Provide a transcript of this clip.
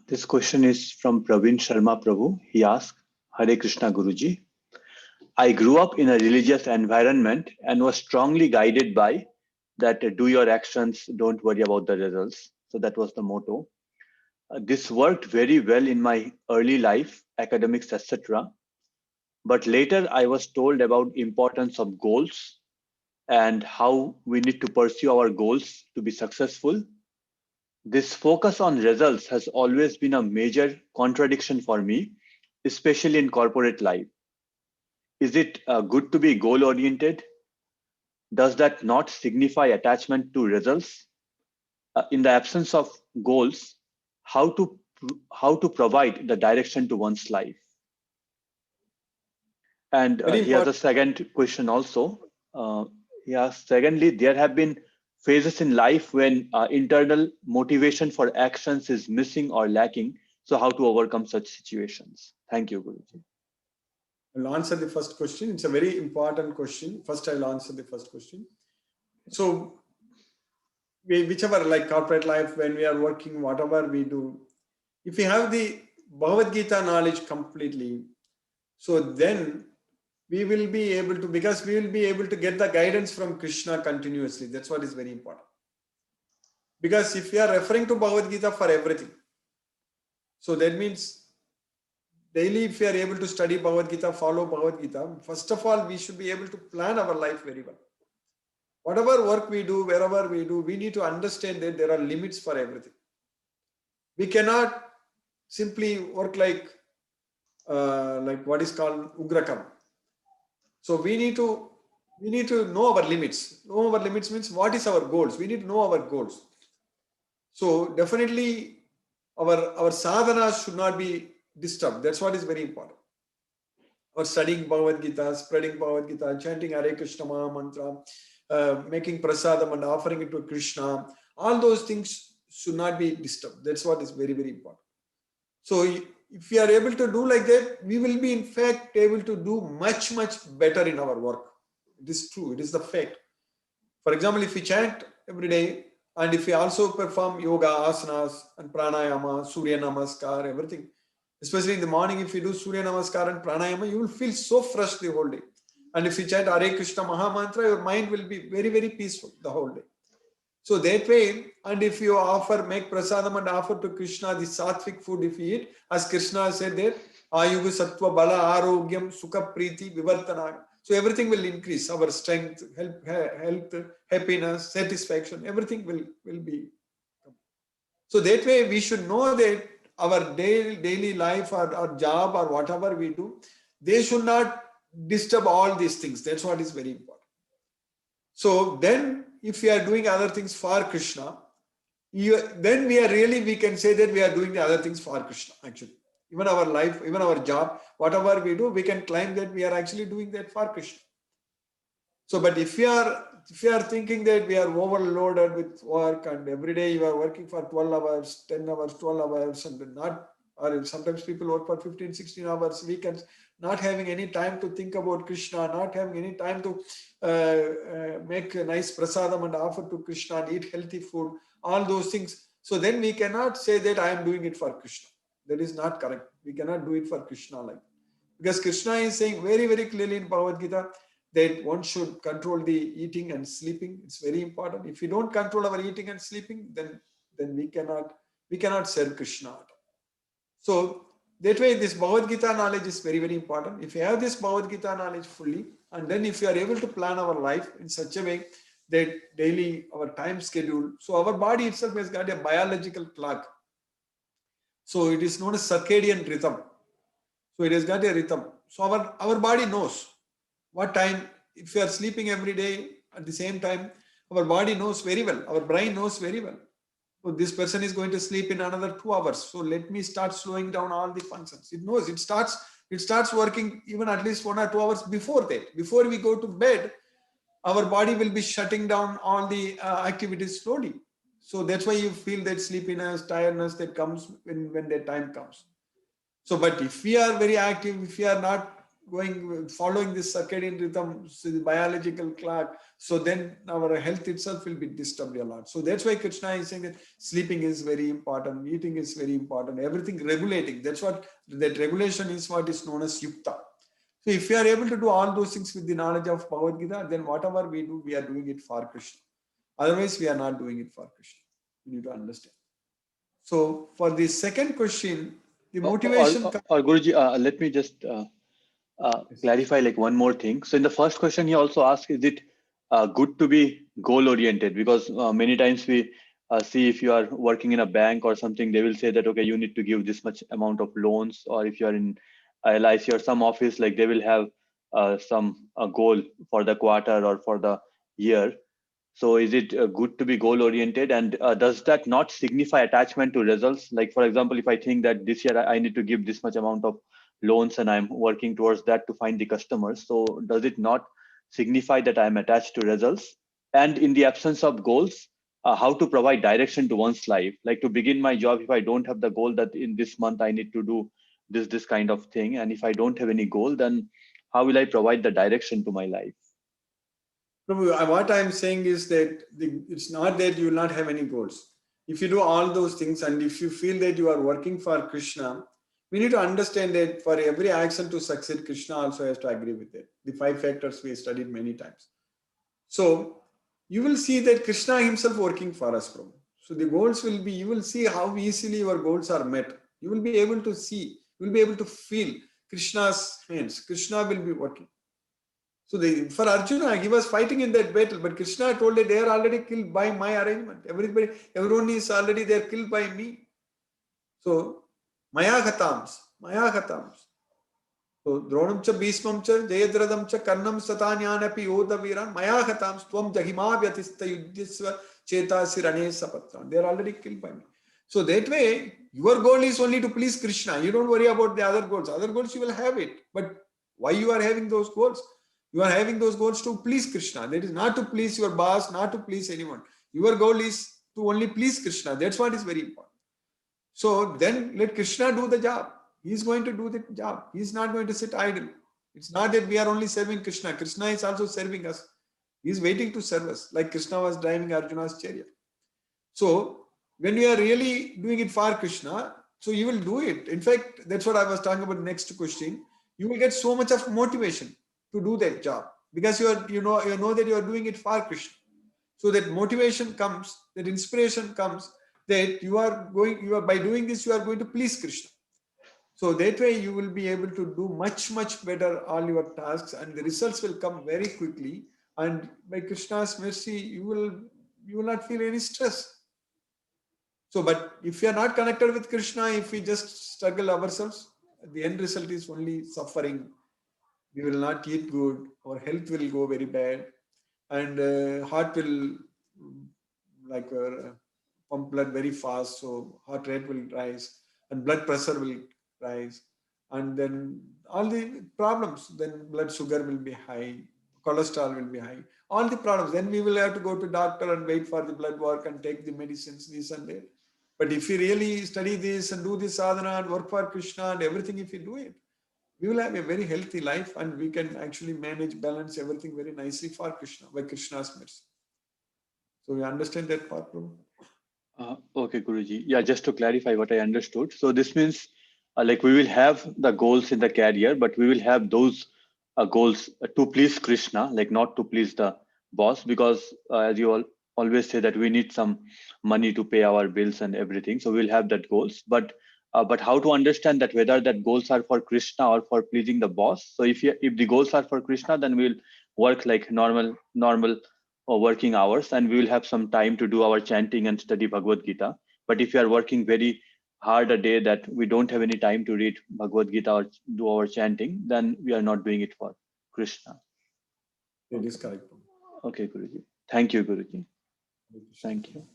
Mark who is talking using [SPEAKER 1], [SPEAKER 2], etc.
[SPEAKER 1] This question is from Praveen Sharma Prabhu. He asks, Hare Krishna Guruji. I grew up in a religious environment and was strongly guided by that do your actions, don't worry about the results. So that was the motto. This worked very well in my early life, academics, etc. But later I was told about importance of goals and how we need to pursue our goals to be successful. This focus on results has always been a major contradiction for me, especially in corporate life. Is it good to be goal oriented? Does that not signify attachment to results? In the absence of goals, how to how to provide the direction to one's life? And
[SPEAKER 2] Very
[SPEAKER 1] he has a
[SPEAKER 2] important.
[SPEAKER 1] second question also. Secondly, there have been phases in life when internal motivation for actions is missing or lacking. So how to overcome such situations? Thank you, Guruji.
[SPEAKER 2] I'll answer the first question. It's a very important question. First, I'll answer the first question. So, whichever, like corporate life, when we are working, whatever we do, if we have the Bhagavad Gita knowledge completely, so then we will be able to, because we will be able to get the guidance from Krishna continuously. That's what is very important. Because if we are referring to Bhagavad Gita for everything, so that means daily if we are able to study Bhagavad Gita, follow Bhagavad Gita, first of all, we should be able to plan our life very well. Whatever work we do, wherever we do, we need to understand that there are limits for everything. We cannot simply work like what is called Ugrakam. So we need to know our limits. Know our limits means what is our goals. We need to know our goals. So definitely our sadhana should not be disturbed. That's what is very important. Or studying Bhagavad Gita, spreading Bhagavad Gita, chanting Hare Krishna Maha Mantra, making prasadam and offering it to Krishna. All those things should not be disturbed. That's what is very, very important. So if we are able to do like that, we will be in fact able to do much, much better in our work. It is true. It is the fact. For example, if we chant every day and if we also perform yoga, asanas and pranayama, Surya Namaskar, everything, especially in the morning, if you do Surya Namaskar and pranayama, you will feel so fresh the whole day. And if you chant Hare Krishna Maha Mantra, your mind will be very, very peaceful the whole day. So that way, and if you make prasadam and offer to Krishna the sattvic food if you eat, as Krishna said there, Ayuga Sattva Bala Arogyam Sukha Priti Vivartana. So everything will increase, our strength, health, happiness, satisfaction, everything will be. So that way we should know that our daily life or our job or whatever we do, they should not disturb all these things. That's what is very important. So then if we are doing other things for Krishna, then we can say that we are doing the other things for Krishna actually. Even our life, even our job, whatever we do, we can claim that we are actually doing that for Krishna. So, but if you are thinking that we are overloaded with work and every day you are working for 12 hours, 10 hours, 12 hours, and not, or sometimes people work for 15, 16 hours, weekends, not having any time to think about Krishna, not having any time to make a nice prasadam and offer to Krishna and eat healthy food, all those things. So then we cannot say that I am doing it for Krishna. That is not correct. We cannot do it for Krishna like that. Because Krishna is saying very, very clearly in Bhagavad Gita that one should control the eating and sleeping. It's very important. If we don't control our eating and sleeping, then we cannot serve Krishna. So that way this Bhagavad Gita knowledge is very, very important. If you have this Bhagavad Gita knowledge fully, and then if you are able to plan our life in such a way that daily our time schedule, so our body itself has got a biological clock. So it is known as circadian rhythm. So it has got a rhythm. So our body knows what time, if we are sleeping every day at the same time, our body knows very well, our brain knows very well. So this person is going to sleep in another 2 hours. So let me start slowing down all the functions. It knows, it starts working even at least 1 or 2 hours before that. Before we go to bed, our body will be shutting down all the activities slowly. So that's why you feel that sleepiness, tiredness that comes when that time comes. So, but if we are very active, if we are not following this circadian rhythm, so the biological clock, so then our health itself will be disturbed a lot. So that's why Krishna is saying that sleeping is very important, eating is very important, everything regulating. That's what that regulation is, what is known as yukta. So if we are able to do all those things with the knowledge of Bhagavad Gita, then whatever we do, we are doing it for Krishna. Otherwise, we are not doing it for Krishna. We need to understand. So for the second question, the motivation.
[SPEAKER 1] Or Guruji, let me just clarify like one more thing. So in the first question, he also asked, is it good to be goal oriented? Because many times we see if you are working in a bank or something, they will say that, okay, you need to give this much amount of loans, or if you are in LIC or some office, like they will have some goal for the quarter or for the year. So is it good to be goal oriented, and does that not signify attachment to results? Like, for example, if I think that this year I need to give this much amount of loans and I'm working towards that to find the customers, so does it not signify that I'm attached to results? And in the absence of goals, how to provide direction to one's life? Like, to begin my job, if I don't have the goal that in this month I need to do this kind of thing, and if I don't have any goal, then how will I provide the direction to my life?
[SPEAKER 2] Prabhu, what I'm saying is that it's not that you will not have any goals. If you do all those things and if you feel that you are working for Krishna, we need to understand that for every action to succeed, Krishna also has to agree with it. The 5 factors we studied many times. So you will see that Krishna himself working for us, Prabhu. So the goals will be, you will see how easily your goals are met. You will be able to see, you will be able to feel Krishna's hands. Krishna will be working. So for Arjuna, he was fighting in that battle, but Krishna told that they are already killed by my arrangement. Everyone is already there killed by me. So Maya Khatams. So Dronam cha Bhishmam cha Jayadradam cha Karnam Satanyanapi Yoda Viran Maya Khatams Tvam Jahima Vyatista Yuddhisva Cheta Sirane Sapatran. They are already killed by me. So that way, your goal is only to please Krishna. You don't worry about the other goals. Other goals you will have it. But why you are having those goals? You are having those goals to please Krishna. That is not to please your boss, not to please anyone. Your goal is to only please Krishna. That's what is very important. So then let Krishna do the job. He is going to do the job. He is not going to sit idle. It's not that we are only serving Krishna. Krishna is also serving us. He is waiting to serve us, like Krishna was driving Arjuna's chariot. So when we are really doing it for Krishna, so you will do it. In fact, that's what I was talking about next question. You will get so much of motivation to do that job because you know that you are doing it for Krishna. So that motivation comes, that inspiration comes, that by doing this you are going to please Krishna. So that way you will be able to do much better all your tasks, and the results will come very quickly. And by Krishna's mercy, you will not feel any stress. So, but if you are not connected with Krishna, if we just struggle ourselves, the end result is only suffering. We will not eat good, our health will go very bad, and heart will pump blood very fast, so heart rate will rise and blood pressure will rise, and then all the problems, then blood sugar will be high, cholesterol will be high, all the problems. Then we will have to go to doctor and wait for the blood work and take the medicines, this and that. But if you really study this and do this sadhana and work for Krishna and everything, if you do it, we will have a very healthy life, and we can actually manage, balance everything very nicely for Krishna by Krishna's mercy. So you understand that part, Prabhu?
[SPEAKER 1] Okay, Guruji. Yeah, just to clarify what I understood. So this means like we will have the goals in the career, but we will have those goals to please Krishna, like not to please the boss, because as you all always say that we need some money to pay our bills and everything. So we'll have that goals, but how to understand that whether that goals are for Krishna or for pleasing the boss? So if the goals are for Krishna, then we'll work like normal or working hours, and we will have some time to do our chanting and study Bhagavad Gita. But if you are working very hard a day that we don't have any time to read Bhagavad Gita or do our chanting, then we are not doing it for Krishna.
[SPEAKER 2] It is correct.
[SPEAKER 1] Okay, Guruji. Thank you, Guruji. Thank you.